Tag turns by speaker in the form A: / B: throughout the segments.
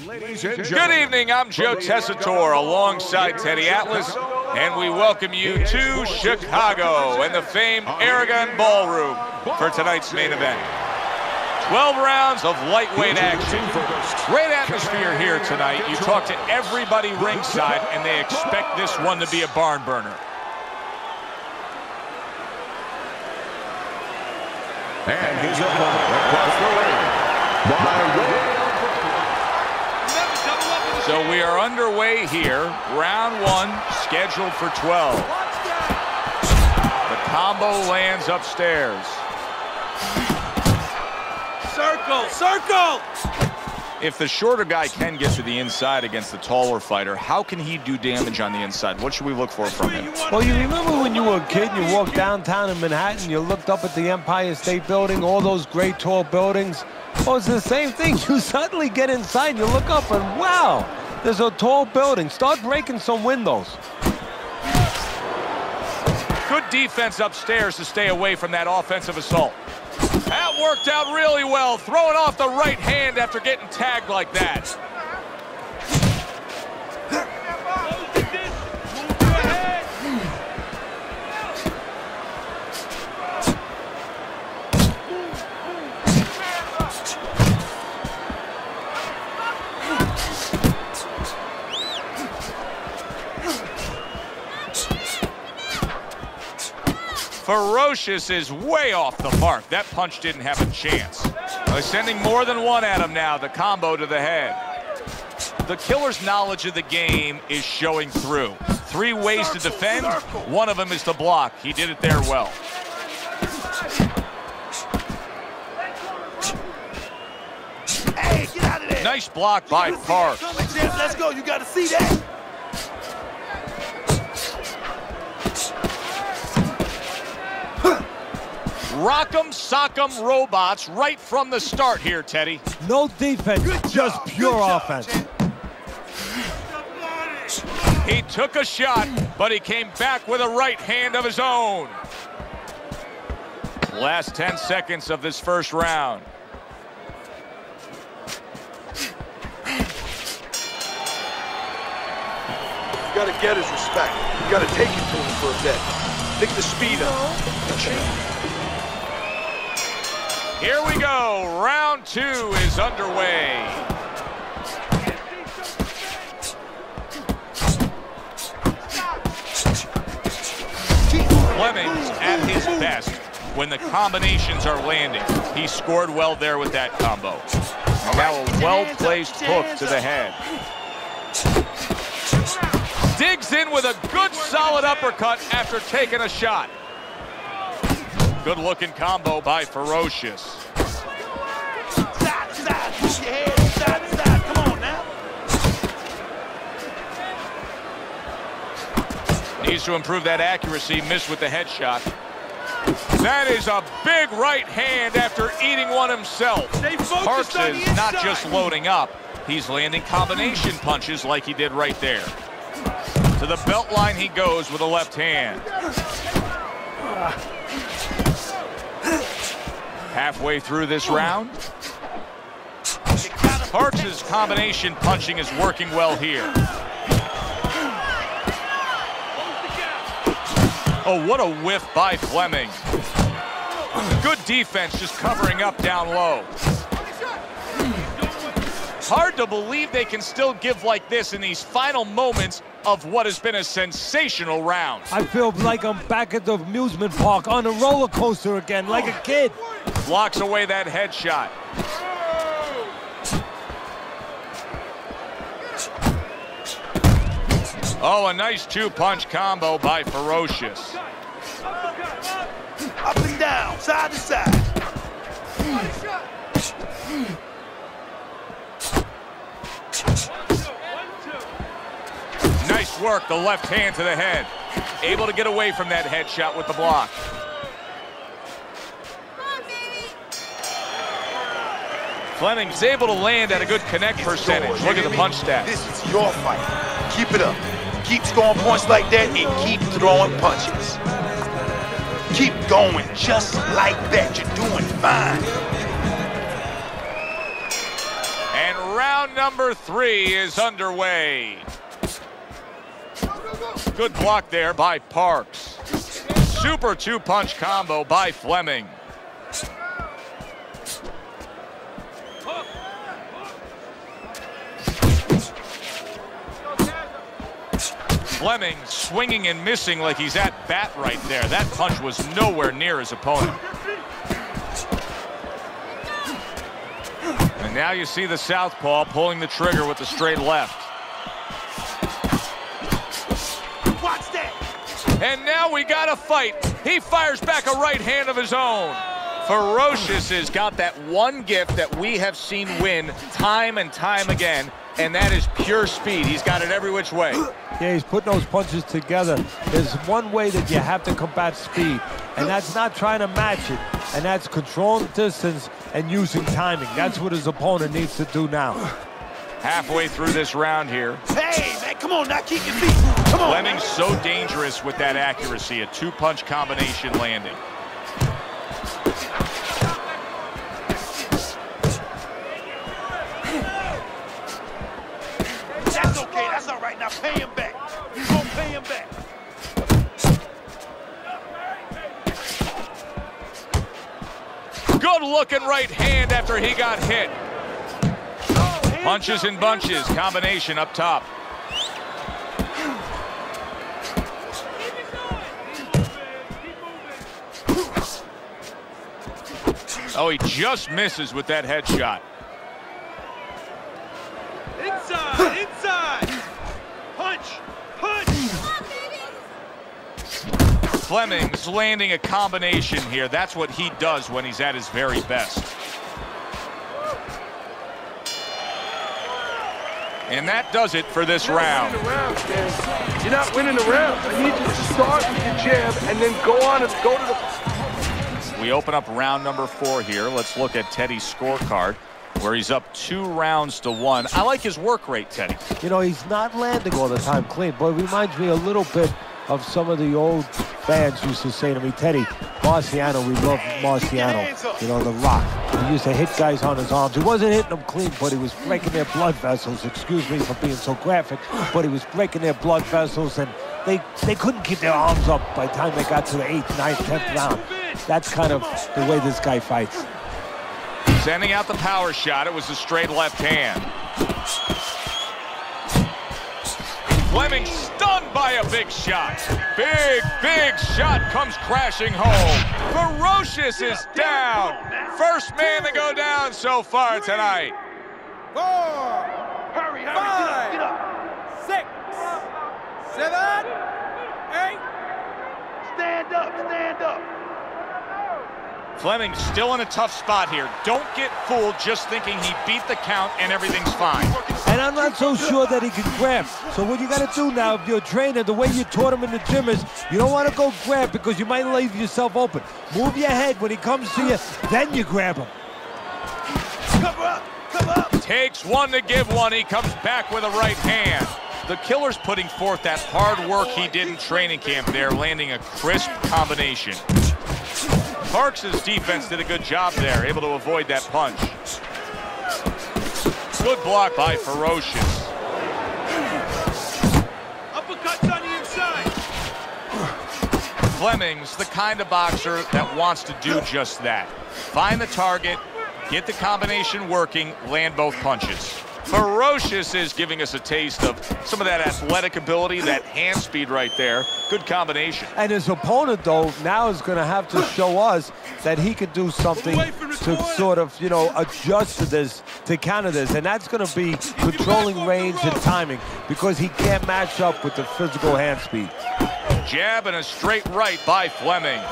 A: Good evening, I'm Joe Tessitore alongside Teddy Atlas, and we welcome you to Chicago and the famed Aragon Ballroom for tonight's main event. 12 rounds of lightweight action. Great atmosphere here tonight. You talk to everybody ringside, and they expect this one to be a barn burner.
B: And his opponent across the ring, by way.
A: So we are underway here. Round one, scheduled for 12. The combo lands upstairs.
C: Circle, circle!
A: If the shorter guy can get to the inside against the taller fighter, how can he do damage on the inside? What should we look for from him?
D: Well, you remember when you were a kid and you walked downtown in Manhattan, you looked up at the Empire State Building, all those great tall buildings? Well, it's the same thing. You suddenly get inside and you look up and wow, there's a tall building. Start breaking some windows.
A: Good defense upstairs to stay away from that offensive assault. That worked out really well, throwing off the right hand after getting tagged like that. Ferocious is way off the mark. That punch didn't have a chance. They're sending more than one at him now, the combo to the head. The killer's knowledge of the game is showing through. 3 ways to defend, one of them is to block. He did it there well.
C: Hey, get out of there!
A: Nice block by Parks.
C: Let's go, you gotta see that!
A: Rock'em, sock'em robots right from the start here, Teddy.
D: No defense, just pure offense.
A: He took a shot, but he came back with a right hand of his own. Last 10 seconds of this first round.
C: You gotta get his respect. You gotta take it to him for a bit. Pick the speed up.
A: Here we go. Round 2 is underway. Fleming's at his best when the combinations are landing. He scored well there with that combo. Now a well-placed hook to the head. Digs in with a good solid uppercut after taking a shot. Good-looking combo by Ferocious.
C: Side to side, push your head side to side. Come on now.
A: Needs to improve that accuracy. Missed with the headshot. That is a big right hand after eating one himself. Parks is not just loading up. He's landing combination punches like he did right there. To the belt line he goes with a left hand. Halfway through this round. Parks' combination punching is working well here. Oh, what a whiff by Fleming. Good defense, just covering up down low. Hard to believe they can still give like this in these final moments of what has been a sensational round.
D: I feel like I'm back at the amusement park on a roller coaster again, like a kid.
A: Blocks away that headshot. Oh, a nice 2-punch combo by Ferocious.
C: Up and down, side to side.
A: Nice work, the left hand to the head. Able to get away from that headshot with the block. Fleming's able to land at a good connect percentage. Look at the punch stat.
C: This is your fight. Keep it up. Keep scoring points like that and keep throwing punches. Keep going just like that. You're doing fine.
A: And round round number 3 is underway. Good block there by Parks. Super 2-punch combo by Fleming. Fleming swinging and missing like he's at bat right there. That punch was nowhere near his opponent. And now you see the southpaw pulling the trigger with the straight left.
C: Watch that.
A: And now we got a fight. He fires back a right hand of his own. Ferocious has got that one gift that we have seen win time and time again, and that is pure speed. He's got it every which way.
D: Yeah, he's putting those punches together. There's one way that you have to combat speed, and that's not trying to match it, and that's controlling distance and using timing. That's what his opponent needs to do now.
A: Halfway through this round here.
C: Hey, man, come on, now keep your feet. Come on.
A: Fleming's so dangerous with that accuracy, a 2-punch combination landing.
C: That's okay, that's all right. Now pay him back. You gonna pay him back.
A: Good looking right hand after he got hit. Punches and bunches, combination up top. Oh, he just misses with that headshot.
C: Inside, inside. Punch, punch.
A: Fleming's landing a combination here. That's what he does when he's at his very best. And that does it for this round.
B: You're not winning the round. I need you to start with your jab and then go on and go to the...
A: We open up round number 4 here. Let's look at Teddy's scorecard, where he's up 2 rounds to 1. I like his work rate, Teddy.
D: You know, he's not landing all the time clean, but it reminds me a little bit of some of the old fans used to say to me, Teddy, Marciano, we love Marciano, you know, the Rock. He used to hit guys on his arms. He wasn't hitting them clean, but he was breaking their blood vessels. Excuse me for being so graphic, but he was breaking their blood vessels, and they couldn't keep their arms up by the time they got to the 8th, 9th, 10th round. That's kind of the way this guy fights.
A: Sending out the power shot. It was a straight left hand. Fleming stunned by a big shot. Big shot comes crashing home. Ferocious is down. First man to go down so far tonight.
E: 4,
C: Hurry,
E: 5,
C: get up.
E: 6, 7, 8.
C: Stand up, stand up.
A: Fleming's still in a tough spot here. Don't get fooled just thinking he beat the count and everything's fine.
D: And I'm not so sure that he can grab. So what you got to do now, if you're a trainer, the way you taught him in the gym is you don't want to go grab because you might leave yourself open. Move your head when he comes to you, then you grab him.
C: Cover up, cover up.
A: Takes one to give one. He comes back with a right hand. The killer's putting forth that hard work he did in training camp there, landing a crisp combination. Parks' defense did a good job there, able to avoid that punch. Good block by Ferocious.
C: Uppercuts on the inside.
A: Fleming's the kind of boxer that wants to do just that. Find the target, get the combination working, land both punches. Ferocious is giving us a taste of some of that athletic ability, that hand speed right there. Good combination.
D: And his opponent, though, now is going to have to show us that he can do something to sort of, you know, adjust to this, to counter this. And that's going to be controlling range and timing because he can't match up with the physical hand speed.
A: Jab and a straight right by Fleming.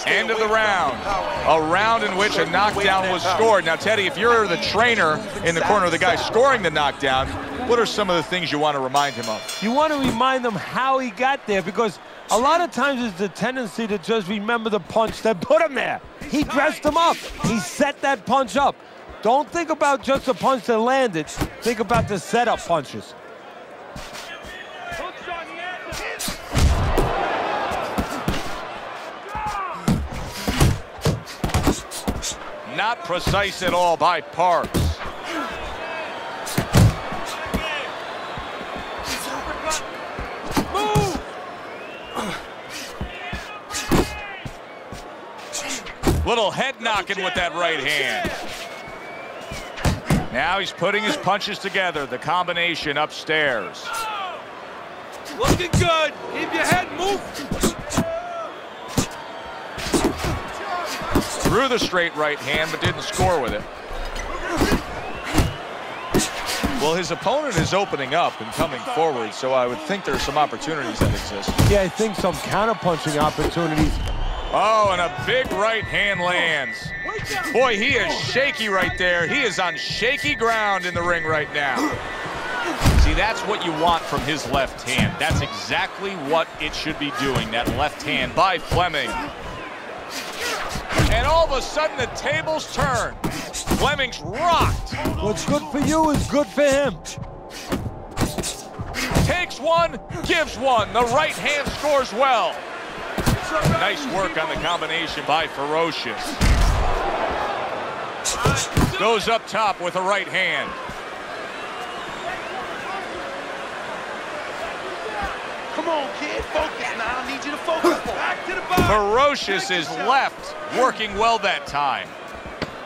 A: End of the round. A round in which a knockdown was scored. Now, Teddy, if you're the trainer in the corner of the guy scoring the knockdown, what are some of the things you want to remind him of?
D: You want to remind him how he got there because a lot of times there's the tendency to just remember the punch that put him there. He dressed him up. He set that punch up. Don't think about just the punch that landed. Think about the setup punches.
A: Not precise at all by Parks. Little head knocking with that right hand. Now he's putting his punches together. The combination upstairs.
B: Looking good. Keep your head moved.
A: Threw the straight right hand, but didn't score with it. Well, his opponent is opening up and coming forward, so I would think there's some opportunities that exist.
D: Yeah, I think some counter-punching opportunities.
A: Oh, and a big right hand lands. Boy, he is shaky right there. He is on shaky ground in the ring right now. See, that's what you want from his left hand. That's exactly what it should be doing, that left hand by Fleming. And all of a sudden, the tables turn. Fleming's rocked.
D: What's good for you is good for him.
A: Takes one, gives one. The right hand scores well. Nice work on the combination by Ferocious. Goes up top with a right hand.
C: Come on, kid. Focus now. I need you to focus. Back to the body.
A: Ferocious is left, working well that time.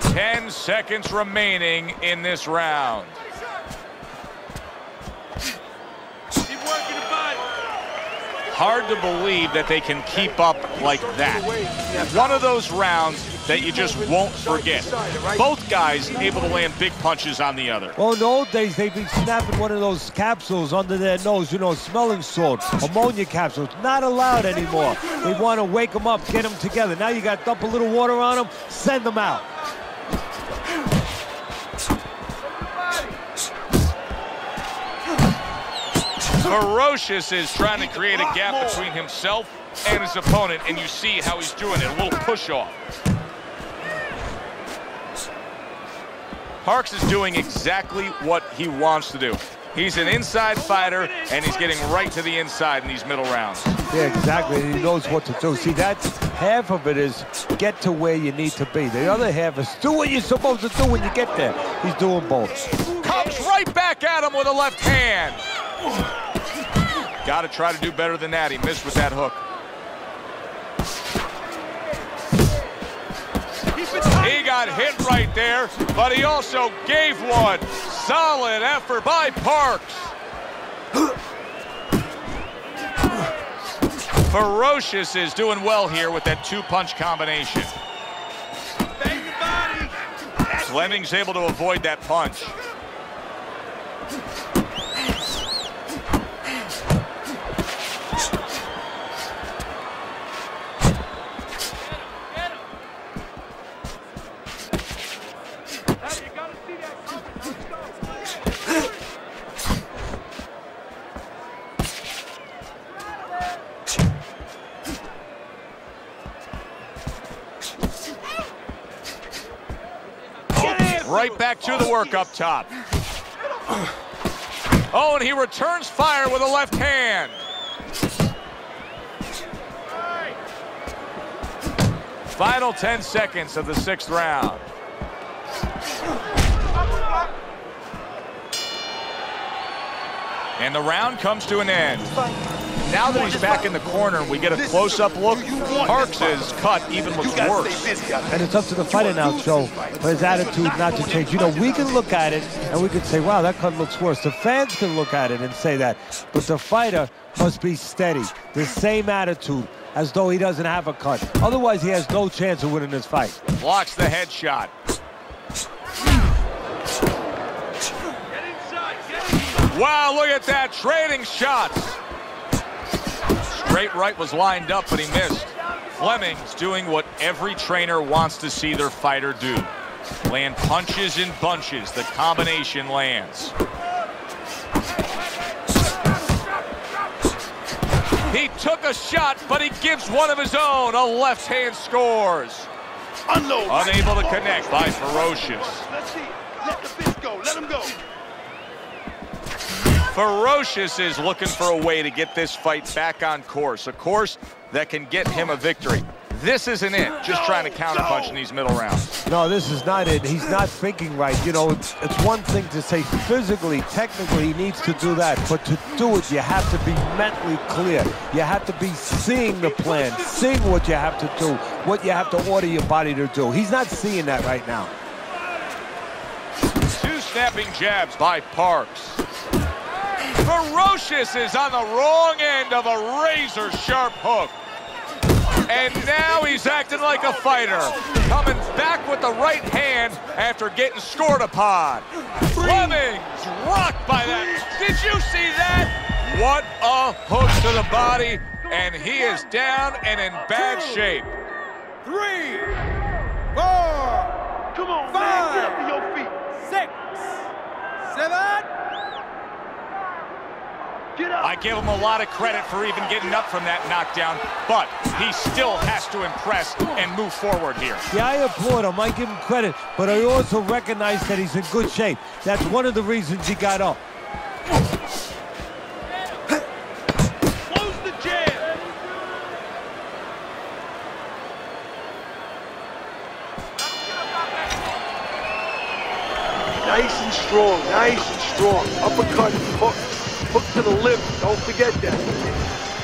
A: 10 seconds remaining in this round.
B: Keep working the body.
A: Hard to believe that they can keep up like that. One of those rounds that you just won't forget. Both guys able to land big punches on the other.
D: Well, in the old days, they'd be snapping one of those capsules under their nose, you know, smelling salt, ammonia capsules. Not allowed anymore. They want to wake them up, get them together. Now you got to dump a little water on them, send them out.
A: Ferocious is trying to create a gap between himself and his opponent, and you see how he's doing it, a little push-off. Parks is doing exactly what he wants to do. He's an inside fighter, and he's getting right to the inside in these middle rounds.
D: Yeah, exactly, and he knows what to do. See, that's half of it is get to where you need to be. The other half is do what you're supposed to do when you get there. He's doing both.
A: Comes right back at him with a left hand. Got to try to do better than that. He missed with that hook. He got hit right there, but he also gave one. Solid effort by Parks. Ferocious is doing well here with that two-punch combination. Fleming's able to avoid that punch. Right back to the work up top. Oh, and he returns fire with a left hand. Final 10 seconds of the 6th round. And the round comes to an end. Now that he's back in the corner, we get a close-up look. Parks' cut even looks worse.
D: And it's up to the fighter now, Joe, for his attitude not to change. You know, we can look at it and we can say, wow, that cut looks worse. The fans can look at it and say that. But the fighter must be steady, the same attitude, as though he doesn't have a cut. Otherwise, he has no chance of winning this fight.
A: Blocks the headshot. Wow, look at that, trading shots. Straight right was lined up, but he missed. Fleming's doing what every trainer wants to see their fighter do. Land punches in bunches. The combination lands. He took a shot, but he gives one of his own. A left hand scores. Unable to connect by Ferocious.
C: Let's see. Let the fist go. Let him go.
A: Ferocious is looking for a way to get this fight back on course, a course that can get him a victory. This isn't it, just trying to counterpunch in these middle rounds.
D: No, this is not it. He's not thinking right. You know, it's one thing to say physically, technically, he needs to do that. But to do it, you have to be mentally clear. You have to be seeing the plan, seeing what you have to do, what you have to order your body to do. He's not seeing that right now.
A: Two snapping jabs by Parks. Ferocious is on the wrong end of a razor-sharp hook. And now he's acting like a fighter, coming back with the right hand after getting scored upon. Fleming's rocked by that. Did you see that? What a hook to the body, and he is down and in bad shape.
E: 3, 4,
B: Come on,
E: 5,
B: man, get up to your feet.
E: 6, 7.
B: Get up.
A: I give him a lot of credit for even getting up from that knockdown, but he still has to impress and move forward here.
D: Yeah, I applaud him. I give him credit, but I also recognize that he's in good shape. That's one of the reasons he got up.
B: Close the jab. Nice and strong, nice and strong. Uppercut, hook. Hook to the lip, don't forget that.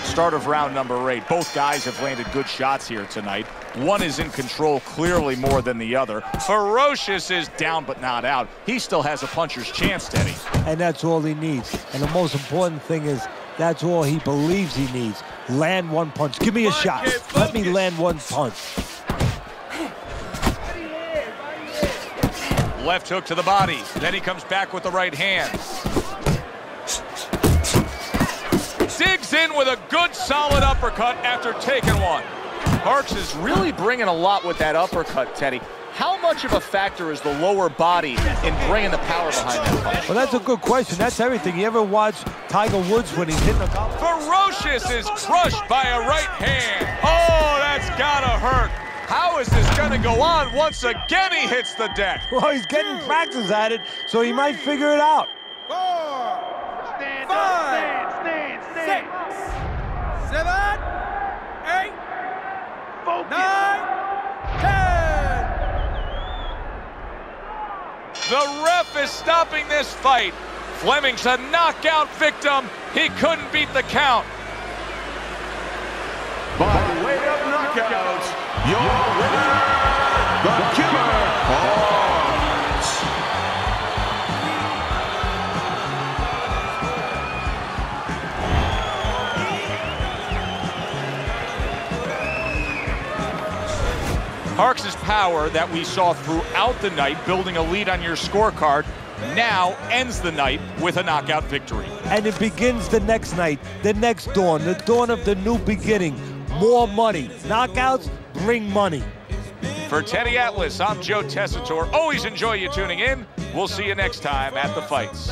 A: Start of round number 8. Both guys have landed good shots here tonight. One is in control clearly more than the other. Ferocious is down but not out. He still has a puncher's chance, Teddy.
D: And that's all he needs. And the most important thing is that's all he believes he needs. Land one punch. Give me a shot. Let me land one punch.
A: Left hook to the body. Then he comes back with the right hand. Digs in with a good solid uppercut after taking one. Parks is really bringing a lot with that uppercut, Teddy. How much of a factor is the lower body in bringing the power behind that punch?
D: Well, that's a good question. That's everything. You ever watch Tiger Woods when he's hitting a golf?
A: Ferocious is crushed by a right hand. Oh, that's gotta hurt. How is this gonna go on? Once again, he hits the deck.
D: Well, he's getting practice at it, so he might figure it out.
E: 4,
B: Stand
E: 5,
B: up, stand.
E: 6, 7, 8,
B: Focus.
E: 9, 10.
A: The ref is stopping this fight. Fleming's a knockout victim. He couldn't beat the count.
F: By way of knockout, your winner, the Killer Parks.
A: Parks' power that we saw throughout the night, building a lead on your scorecard, now ends the night with a knockout victory.
D: And it begins the next night, the next dawn, the dawn of the new beginning. More money. Knockouts bring money.
A: For Teddy Atlas, I'm Joe Tessitore. Always enjoy you tuning in. We'll see you next time at the fights.